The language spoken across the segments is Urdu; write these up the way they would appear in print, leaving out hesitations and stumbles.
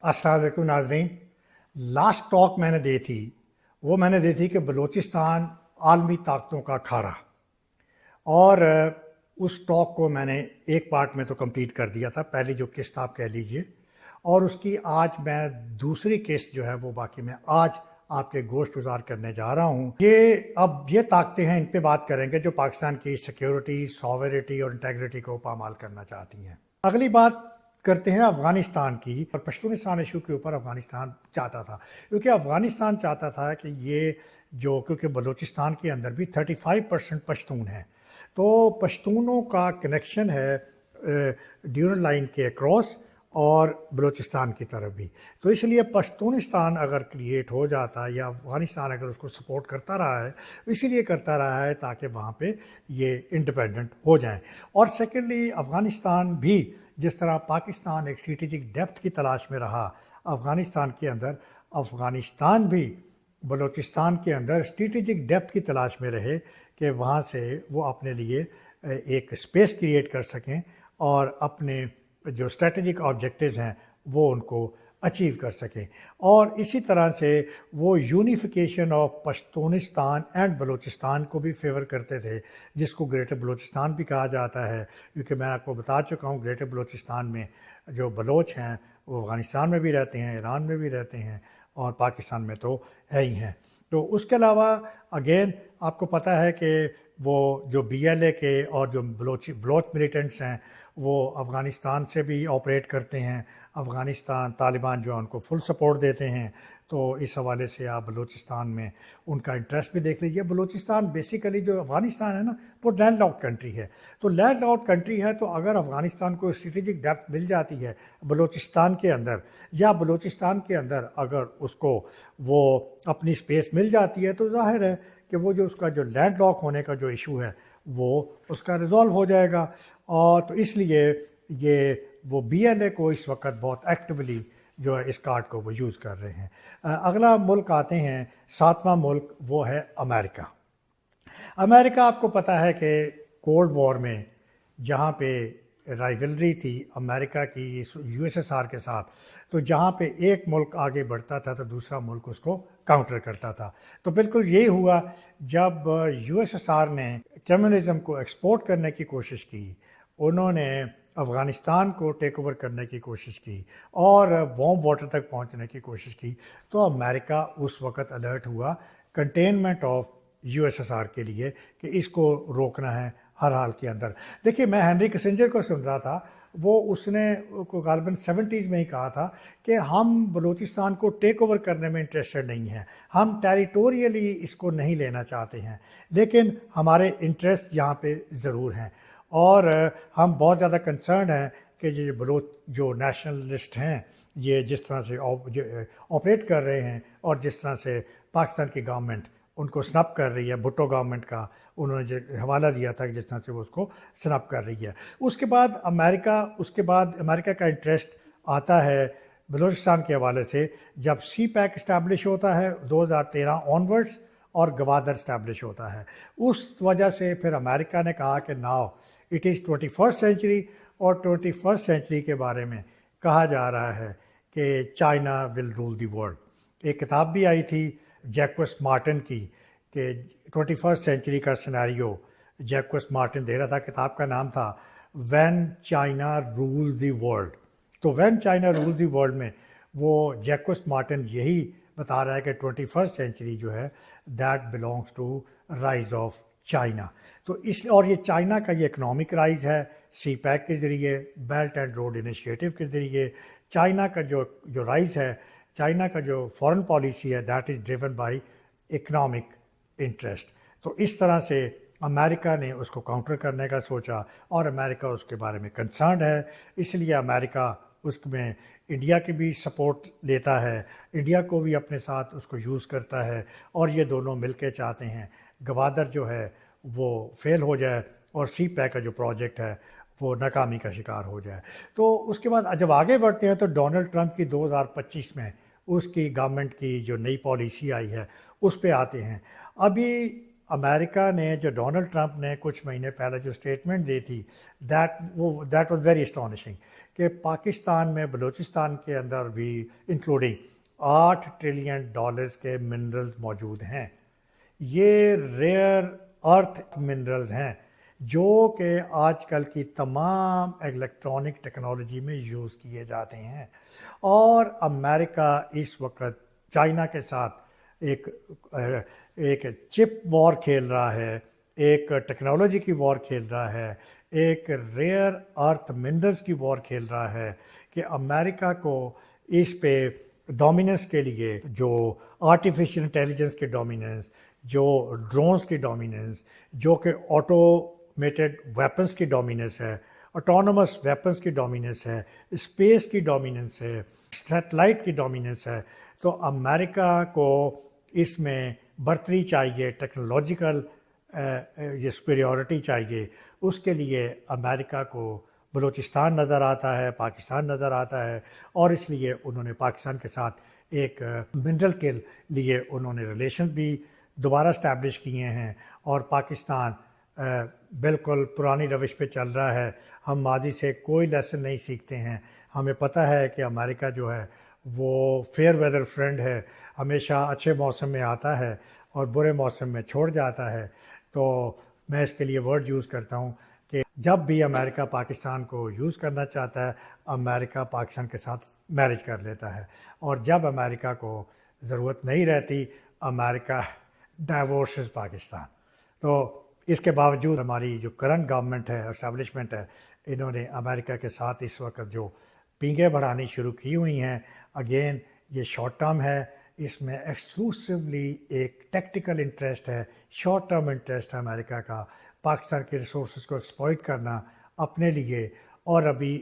السلام علیکم ناظرین. لاسٹ ٹاک میں نے دی تھی کہ بلوچستان عالمی طاقتوں کا کھارا، اور اس ٹاک کو میں نے ایک پارٹ میں تو کمپلیٹ کر دیا تھا، پہلی جو قسط آپ کہہ لیجئے، اور اس کی آج میں دوسری قسط جو ہے وہ باقی میں آج آپ کے گوشت گزار کرنے جا رہا ہوں. یہ طاقتیں ہیں، ان پہ بات کریں گے جو پاکستان کی سیکیورٹی، ساورنٹی اور انٹیگریٹی کو پامال کرنا چاہتی ہیں. اگلی بات کرتے ہیں افغانستان کی، اور پشتونستان ایشو کے اوپر افغانستان چاہتا تھا، کیونکہ افغانستان چاہتا تھا کہ کیونکہ بلوچستان کے اندر بھی 35% پشتون ہیں، تو پشتونوں کا کنیکشن ہے ڈیورنڈ لائن کے اکراس اور بلوچستان کی طرف بھی، تو اس لیے پشتونستان اگر کریٹ ہو جاتا یا افغانستان اگر اس کو سپورٹ کرتا رہا ہے، اسی لیے کرتا رہا ہے تاکہ وہاں پہ یہ انڈیپینڈنٹ ہو جائیں. اور سیکنڈلی افغانستان بھی جس طرح پاکستان ایک اسٹریٹجک ڈیپتھ کی تلاش میں رہا افغانستان کے اندر، افغانستان بھی بلوچستان کے اندر اسٹریٹجک ڈیپتھ کی تلاش میں رہے کہ وہاں سے وہ اپنے لیے ایک اسپیس کریٹ کر سکیں اور اپنے جو اسٹریٹجک آبجیکٹیوز ہیں وہ ان کو اچیو کر سکیں. اور اسی طرح سے وہ unification of Pashtunistan and Balochistan کو بھی فیور کرتے تھے، جس کو گریٹر بلوچستان بھی کہا جاتا ہے، کیونکہ میں آپ کو بتا چکا ہوں گریٹر بلوچستان میں جو بلوچ ہیں وہ افغانستان میں بھی رہتے ہیں، ایران میں بھی رہتے ہیں، اور پاکستان میں تو ہے ہی ہیں. تو اس کے علاوہ اگین آپ کو پتہ ہے کہ وہ جو BLA کے اور جو بلوچ ملیٹنٹس ہیں وہ افغانستان سے بھی آپریٹ کرتے ہیں. افغانستان طالبان جو ہے ان کو فل سپورٹ دیتے ہیں، تو اس حوالے سے آپ بلوچستان میں ان کا انٹرسٹ بھی دیکھ لیجیے. بلوچستان بیسیکلی جو افغانستان ہے نا وہ لینڈ لاکڈ کنٹری ہے، تو لینڈ لاکڈ کنٹری ہے، تو اگر افغانستان کو اسٹریٹجک ڈیپتھ مل جاتی ہے بلوچستان کے اندر، یا بلوچستان کے اندر اگر اس کو وہ اپنی اسپیس مل جاتی ہے، تو ظاہر ہے کہ وہ جو اس کا جو لینڈ لاک ہونے کا جو ایشو ہے وہ اس کا ریزالو ہو جائے گا. اور تو اس لیے وہ BLA کو اس وقت بہت ایکٹیولی جو ہے اس کارڈ کو وہ یوز کر رہے ہیں. اگلا ملک آتے ہیں، ساتواں ملک، وہ ہے امریکہ. امریکہ آپ کو پتہ ہے کہ کولڈ وار میں جہاں پہ رائیولری تھی امریکہ کی USSR کے ساتھ، تو جہاں پہ ایک ملک آگے بڑھتا تھا تو دوسرا ملک اس کو کاؤنٹر کرتا تھا. تو بالکل یہی ہوا جب USSR نے کمیونزم کو ایکسپورٹ کرنے کی کوشش کی، انہوں نے افغانستان کو ٹیک اوور کرنے کی کوشش کی اور وارم واٹر تک پہنچنے کی کوشش کی، تو امریکہ اس وقت الرٹ ہوا کنٹینمنٹ آف USSR کے لیے کہ اس کو روکنا ہے ہر حال کے اندر. دیکھیے میں ہنری کسنجر کو سن رہا تھا، اس نے کو غالباً 70s میں ہی کہا تھا کہ ہم بلوچستان کو ٹیک اوور کرنے میں انٹرسٹڈ نہیں ہیں، ہم ٹیریٹوریلی اس کو نہیں لینا چاہتے ہیں، لیکن ہمارے انٹرسٹ یہاں پہ ضرور ہیں، اور ہم بہت زیادہ کنسرنڈ ہیں کہ یہ بلوچ جو نیشنلسٹ ہیں یہ جس طرح سے آپریٹ کر رہے ہیں اور جس طرح سے پاکستان کی گورنمنٹ ان کو سنپ کر رہی ہے. بھٹو گورنمنٹ کا انہوں نے جو حوالہ دیا تھا کہ جس طرح سے وہ اس کو سنپ کر رہی ہے. اس کے بعد امریکہ کا انٹرسٹ آتا ہے بلوچستان کے حوالے سے جب CPEC اسٹیبلش ہوتا ہے 2013 آنورڈس، اور گوادر اسٹیبلش ہوتا ہے. اس وجہ سے پھر امریکہ نے کہا کہ now it is 21st century, اور 21st سینچری کے بارے میں کہا جا رہا ہے کہ China will rule the world. ایک کتاب بھی آئی تھی جیکوس مارٹن کی کہ 21st سینچری کا سینیریو جیکوس مارٹن دے رہا تھا، کتاب کا نام تھا when China rule the world. تو when China rule the world میں وہ جیکوس مارٹن یہی بتا رہا ہے کہ 21st سینچری جو ہے that belongs to rise of China. تو اور یہ چائنا کا یہ اکنامک رائز ہے CPEC کے ذریعے، بیلٹ اینڈ روڈ انیشیٹو کے ذریعے. چائنا کا جو رائز ہے، چائنا کا جو فارن پالیسی ہے that is driven by economic interest. تو اس طرح سے امریکہ نے اس کو کاؤنٹر کرنے کا سوچا، اور امریکہ اس کے بارے میں کنسرنڈ ہے، اس لیے امریکہ اس میں انڈیا کی بھی سپورٹ لیتا ہے، انڈیا کو بھی اپنے ساتھ اس کو یوز کرتا ہے، اور یہ دونوں مل کے چاہتے ہیں گوادر جو ہے وہ فیل ہو جائے اور CPEC کا جو پروجیکٹ ہے وہ ناکامی کا شکار ہو جائے. تو اس کے بعد جب آگے بڑھتے ہیں تو ڈونلڈ ٹرمپ کی 2025 میں اس کی گورنمنٹ کی جو نئی پالیسی آئی ہے اس پہ آتے ہیں. ابھی امریکہ نے جو ڈونلڈ ٹرمپ نے کچھ مہینے پہلے جو اسٹیٹمنٹ دی تھی دیٹ واز ویری اسٹانشنگ کہ پاکستان میں بلوچستان کے اندر بھی انکلوڈنگ $8 ٹریلین کے منرلز موجود ہیں. یہ ریئر ارتھ منرلز ہیں جو کہ آج کل کی تمام الیکٹرانک ٹیکنالوجی میں یوز کیے جاتے ہیں. اور امریکہ اس وقت چائنا کے ساتھ ایک چپ وار کھیل رہا ہے، ایک ٹیکنالوجی کی وار کھیل رہا ہے، ایک ریئر ارتھ منرلز کی وار کھیل رہا ہے کہ امریکہ کو اس پہ ڈومیننس کے لیے جو آرٹیفیشل انٹیلیجنس کی ڈومیننس، جو ڈرونز کی ڈومیننس، جو کہ آٹومیٹڈ ویپنس کی ڈومیننس ہے، آٹونومس ویپنس کی ڈومیننس ہے، اسپیس کی ڈومیننس ہے، سیٹلائٹ کی ڈومیننس ہے، تو امریکہ کو اس میں برتری چاہیے، ٹیکنالوجیکل یہ سپیریورٹی چاہیے. اس کے لیے امریکہ کو بلوچستان نظر آتا ہے، پاکستان نظر آتا ہے، اور اس لیے انہوں نے پاکستان کے ساتھ ایک منرل کے لیے انہوں نے ریلیشن بھی دوبارہ اسٹیبلش کیے ہیں. اور پاکستان بالکل پرانی روش پہ چل رہا ہے. ہم ماضی سے کوئی لیسن نہیں سیکھتے ہیں. ہمیں پتہ ہے کہ امریکہ جو ہے وہ فیئر ویدر فرینڈ ہے، ہمیشہ اچھے موسم میں آتا ہے اور برے موسم میں چھوڑ جاتا ہے. تو میں اس کے لیے ورڈ یوز کرتا ہوں کہ جب بھی امریکہ پاکستان کو یوز کرنا چاہتا ہے، امریکہ پاکستان کے ساتھ میرج کر لیتا ہے، اور جب امریکہ کو ضرورت نہیں رہتی، امریکہ ڈائیورسز پاکستان. تو اس کے باوجود ہماری جو کرنٹ گورنمنٹ ہے، اسٹیبلشمنٹ ہے، انہوں نے امریکہ کے ساتھ اس وقت جو پینگیں بڑھانی شروع کی ہوئی ہیں، اگین یہ شارٹ ٹرم ہے. اس میں ایکسکلوسیولی ایک ٹیکٹیکل انٹرسٹ ہے، شارٹ ٹرم انٹرسٹ ہے امریکہ کا، پاکستان کے ریسورسز کو ایکسپلائٹ کرنا اپنے لیے. اور ابھی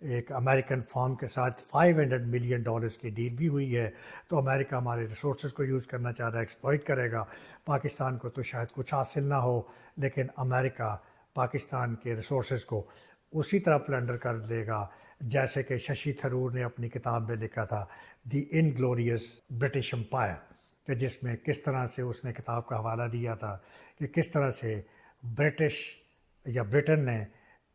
ایک امریکن فارم کے ساتھ $500 ملین کی ڈیل بھی ہوئی ہے. تو امریکہ ہمارے ریسورسز کو یوز کرنا چاہ رہا ہے، ایکسپلائٹ کرے گا. پاکستان کو تو شاید کچھ حاصل نہ ہو، لیکن امریکہ پاکستان کے ریسورسز کو اسی طرح پلنڈر کر دے گا جیسے کہ ششی تھرور نے اپنی کتاب میں لکھا تھا، دی انگلوریس برٹش امپائر، کہ جس میں کس طرح سے اس نے کتاب کا حوالہ دیا تھا کہ کس طرح سے برٹش یا برٹن نے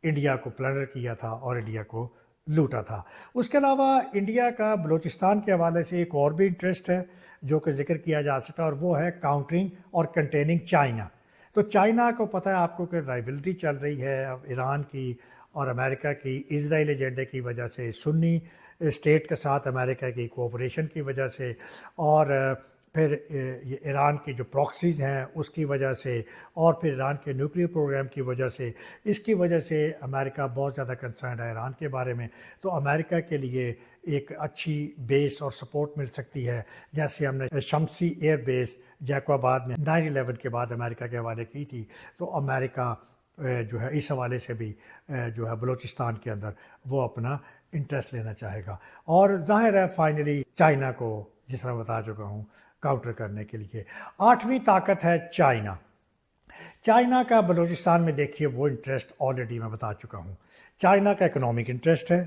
انڈیا کو پلنڈر کیا تھا اور انڈیا کو لوٹا تھا. اس کے علاوہ انڈیا کا بلوچستان کے حوالے سے ایک اور بھی انٹرسٹ ہے جو کہ ذکر کیا جا سکتا ہے، اور وہ ہے کاؤنٹرنگ اور کنٹیننگ چائنا. تو چائنا کو پتہ ہے آپ کو کہ رائیولری چل رہی ہے اب ایران کی اور امریکہ کی اسرائیل ایجنڈے کی وجہ سے، سنی اسٹیٹ کے ساتھ امریکہ کی کوآپریشن کی وجہ سے، اور پھر یہ ایران کی جو پراکسیز ہیں اس کی وجہ سے، اور پھر ایران کے نیوکلیئر پروگرام کی وجہ سے. اس کی وجہ سے امریکہ بہت زیادہ کنسرنڈ ہے ایران کے بارے میں. تو امریکہ کے لیے ایک اچھی بیس اور سپورٹ مل سکتی ہے، جیسے ہم نے شمسی ایئر بیس جیکو آباد میں 9/11 کے بعد امریکہ کے حوالے کی تھی. تو امریکہ جو ہے اس حوالے سے بھی جو ہے بلوچستان کے اندر وہ اپنا انٹرسٹ لینا چاہے گا. اور ظاہر ہے فائنلی چائنا کو جس طرح بتا چکا ہوں کاؤنٹر کرنے کے لیے 8ویں طاقت ہے چائنا. چائنا کا بلوچستان میں دیکھیے وہ انٹرسٹ آلریڈی میں بتا چکا ہوں. چائنا کا اکنامک انٹرسٹ ہے،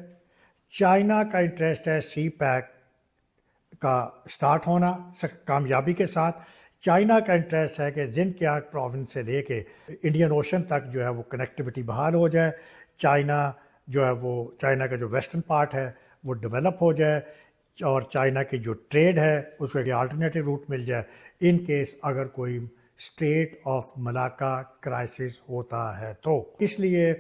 چائنا کا انٹرسٹ ہے سی پیک کا سٹارٹ ہونا کامیابی کے ساتھ. چائنا کا انٹرسٹ ہے کہ زنکیانگ پروونس سے لے کے انڈین اوشن تک جو ہے وہ کنیکٹیوٹی بحال ہو جائے. چائنا جو ہے وہ چائنا کا جو ویسٹرن پارٹ ہے وہ ڈیولپ ہو جائے، اور چائنا کی جو ٹریڈ ہے اس کو ایک آلٹرنیٹیو روٹ مل جائے ان کیس اگر کوئی اسٹریٹ آف ملاکا کرائسس ہوتا ہے تو. اس لیے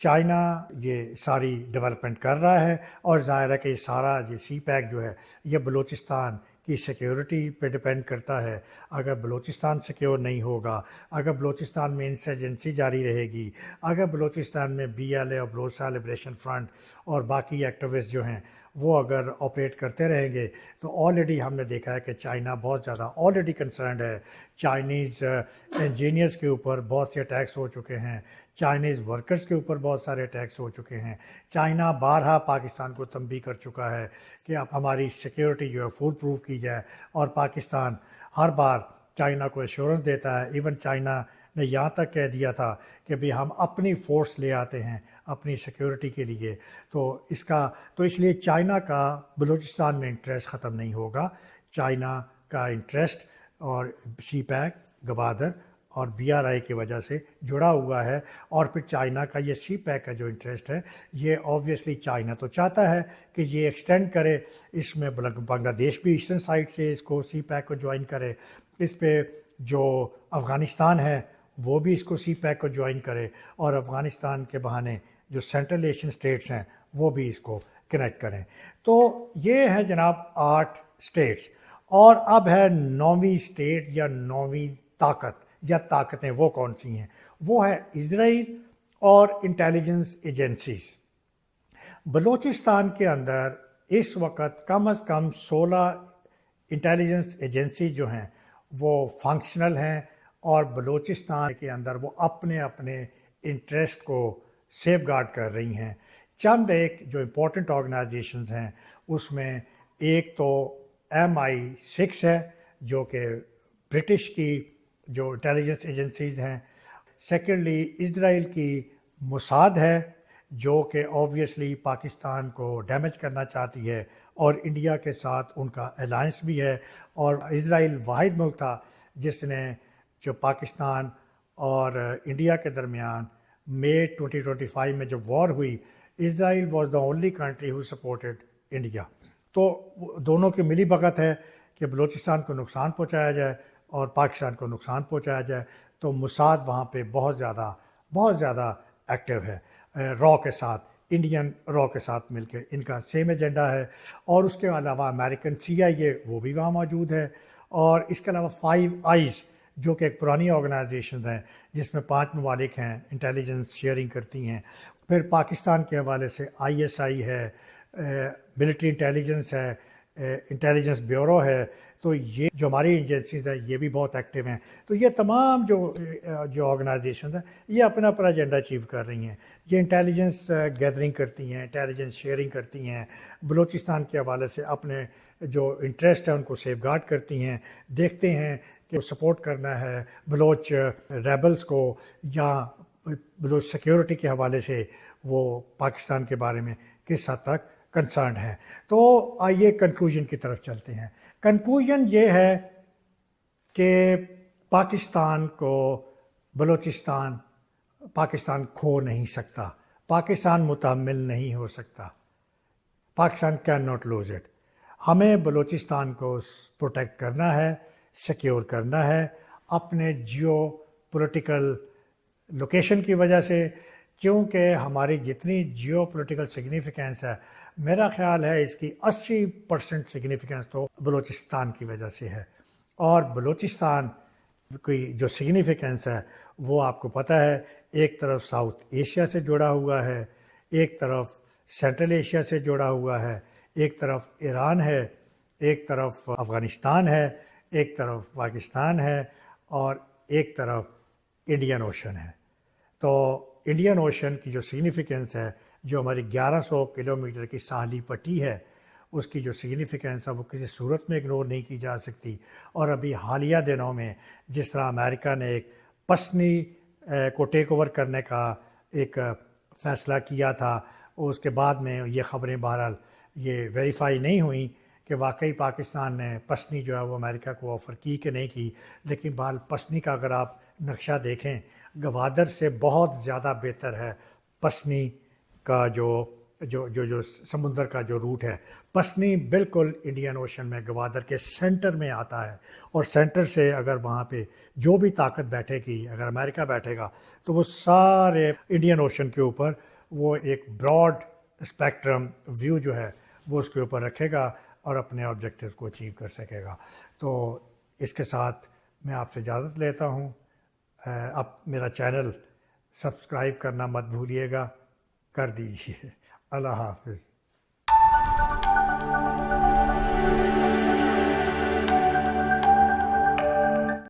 چائنا یہ ساری ڈیولپمنٹ کر رہا ہے، اور ظاہر ہے کہ یہ سارا یہ سی پیک جو ہے یہ بلوچستان کی سیکیورٹی پہ ڈپینڈ کرتا ہے. اگر بلوچستان سیکیور نہیں ہوگا، اگر بلوچستان میں انسرجنسی جاری رہے گی، اگر بلوچستان میں BLA اور بلوچستان لبریشن فرنٹ اور باقی ایکٹیوسٹ جو ہیں وہ اگر آپریٹ کرتے رہیں گے، تو آلریڈی ہم نے دیکھا ہے کہ چائنا بہت زیادہ آلریڈی کنسرنڈ ہے. چائنیز انجینئرس کے اوپر بہت سے اٹیکس ہو چکے ہیں، چائنیز ورکرز کے اوپر بہت سارے اٹیکس ہو چکے ہیں. چائنا بارہا پاکستان کو تنبیہ کر چکا ہے کہ اب ہماری سیکیورٹی جو ہے فول پروف کی جائے، اور پاکستان ہر بار چائنا کو ایشورنس دیتا ہے. ایون چائنا نے یہاں تک کہہ دیا تھا کہ بھی ہم اپنی فورس لے آتے ہیں اپنی سیکیورٹی کے لیے. تو اس لیے چائنا کا بلوچستان میں انٹرسٹ ختم نہیں ہوگا. چائنا کا انٹرسٹ اور سی پیک، گوادر اور BRI کی وجہ سے جڑا ہوا ہے. اور پھر چائنا کا یہ سی پیک کا جو انٹرسٹ ہے یہ آبویسلی چائنا تو چاہتا ہے کہ یہ ایکسٹینڈ کرے. اس میں بنگلہ دیش بھی ایسٹرن سائڈ سے اس کو سی پیک کو جوائن کرے. اس پہ جو افغانستان ہے وہ بھی اس کو سی پیک کو جوائن کرے اور افغانستان کے بہانے جو سینٹرل ایشین اسٹیٹس ہیں وہ بھی اس کو کنیکٹ کریں. تو یہ ہے جناب 8 اسٹیٹس. اور اب ہے 9ویں اسٹیٹ یا 9ویں طاقت یا طاقتیں. وہ کون سی ہیں؟ وہ ہے اسرائیل اور انٹیلیجنس ایجنسیز. بلوچستان کے اندر اس وقت کم از کم 16 انٹیلیجنس ایجنسی جو ہیں وہ فنکشنل ہیں اور بلوچستان کے اندر وہ اپنے اپنے انٹرسٹ کو سیف گارڈ کر رہی ہیں. چند ایک جو امپورٹنٹ آرگنائزیشنز ہیں اس میں ایک تو MI6 ہے جو کہ برٹش کی جو انٹیلیجنس ایجنسیز ہیں. سیکنڈلی اسرائیل کی موساد ہے جو کہ آبویسلی پاکستان کو ڈیمیج کرنا چاہتی ہے اور انڈیا کے ساتھ ان کا الائنس بھی ہے. اور اسرائیل واحد ملک تھا جس نے جو پاکستان اور انڈیا کے درمیان مئی 2025 میں جب وار ہوئی Israel was the only country who supported India. تو دونوں کی ملی بھگت ہے کہ بلوچستان کو نقصان پہنچایا جائے اور پاکستان کو نقصان پہنچایا جائے. تو موساد وہاں پہ بہت زیادہ ایکٹیو ہے را کے ساتھ, انڈین را کے ساتھ مل کے ان کا سیم ایجنڈا ہے. اور اس کے علاوہ امریکن CIA وہ بھی وہاں موجود ہے. اور اس کے علاوہ 5 آئیز جو کہ ایک پرانی آرگنائزیشن ہے جس میں 5 ممالک ہیں انٹیلیجنس شیئرنگ کرتی ہیں. پھر پاکستان کے حوالے سے ISI ہے, ملٹری انٹیلیجنس ہے, انٹیلیجنس بیورو ہے. تو یہ جو ہماری ایجنسیز ہیں یہ بھی بہت ایکٹیو ہیں. تو یہ تمام جو آرگنائزیشنز ہیں یہ اپنا اچیو کر رہی ہیں. یہ انٹیلیجنس گیدرنگ کرتی ہیں, انٹیلیجنس شیئرنگ کرتی ہیں, بلوچستان کے حوالے سے اپنے جو انٹرسٹ ہے ان کو سیف گارڈ کرتی ہیں. دیکھتے ہیں کہ سپورٹ کرنا ہے بلوچ ریبلز کو یا بلوچ سیکیورٹی کے حوالے سے وہ پاکستان کے بارے میں کس حد تک کنسرنڈ ہے. تو آئیے کنکلوژن کی طرف چلتے ہیں. کنکلوژن یہ ہے کہ پاکستان کھو نہیں سکتا, پاکستان متحمل نہیں ہو سکتا. Pakistan can not lose it. ہمیں بلوچستان کو پروٹیکٹ کرنا ہے, سیکیور کرنا ہے اپنے جیو پولیٹیکل لوکیشن کی وجہ سے, کیونکہ ہماری جتنی جیو پولیٹیکل سگنیفیکینس ہے میرا خیال ہے اس کی 80% سگنیفیکینس تو بلوچستان کی وجہ سے ہے. اور بلوچستان کی جو سگنیفیکینس ہے وہ آپ کو پتہ ہے ایک طرف ساؤتھ ایشیا سے جڑا ہوا ہے, ایک طرف سینٹرل ایشیا سے جڑا ہوا ہے, ایک طرف ایران ہے, ایک طرف افغانستان ہے, ایک طرف پاکستان ہے اور ایک طرف انڈین اوشن ہے. تو انڈین اوشن کی جو سگنیفیکینس ہے جو ہماری 1100 کلومیٹر کی ساحلی پٹی ہے اس کی جو سگنیفیکینس ہے وہ کسی صورت میں اگنور نہیں کی جا سکتی. اور ابھی حالیہ دنوں میں جس طرح امریکہ نے ایک پسنی کو ٹیک اوور کرنے کا ایک فیصلہ کیا تھا, اس کے بعد میں یہ خبریں بہرحال یہ ویریفائی نہیں ہوئیں کہ واقعی پاکستان نے پسنی جو ہے وہ امریکہ کو آفر کی کہ نہیں کی. لیکن بہرحال پسنی کا اگر آپ نقشہ دیکھیں گوادر سے بہت زیادہ بہتر ہے پسنی کا جو سمندر کا جو روٹ ہے. پسنی بالکل انڈین اوشن میں گوادر کے سینٹر میں آتا ہے اور سینٹر سے اگر وہاں پہ جو بھی طاقت بیٹھے گی, اگر امریکہ بیٹھے گا تو وہ سارے انڈین اوشن کے اوپر وہ ایک براڈ اسپیکٹرم ویو جو ہے وہ اس کے اوپر رکھے گا اور اپنے آبجیکٹیو کو اچیو کر سکے گا. تو اس کے ساتھ میں آپ سے اجازت لیتا ہوں. اب میرا چینل سبسکرائب کرنا مت بھولیے گا, کر دیجیے. اللہ حافظ.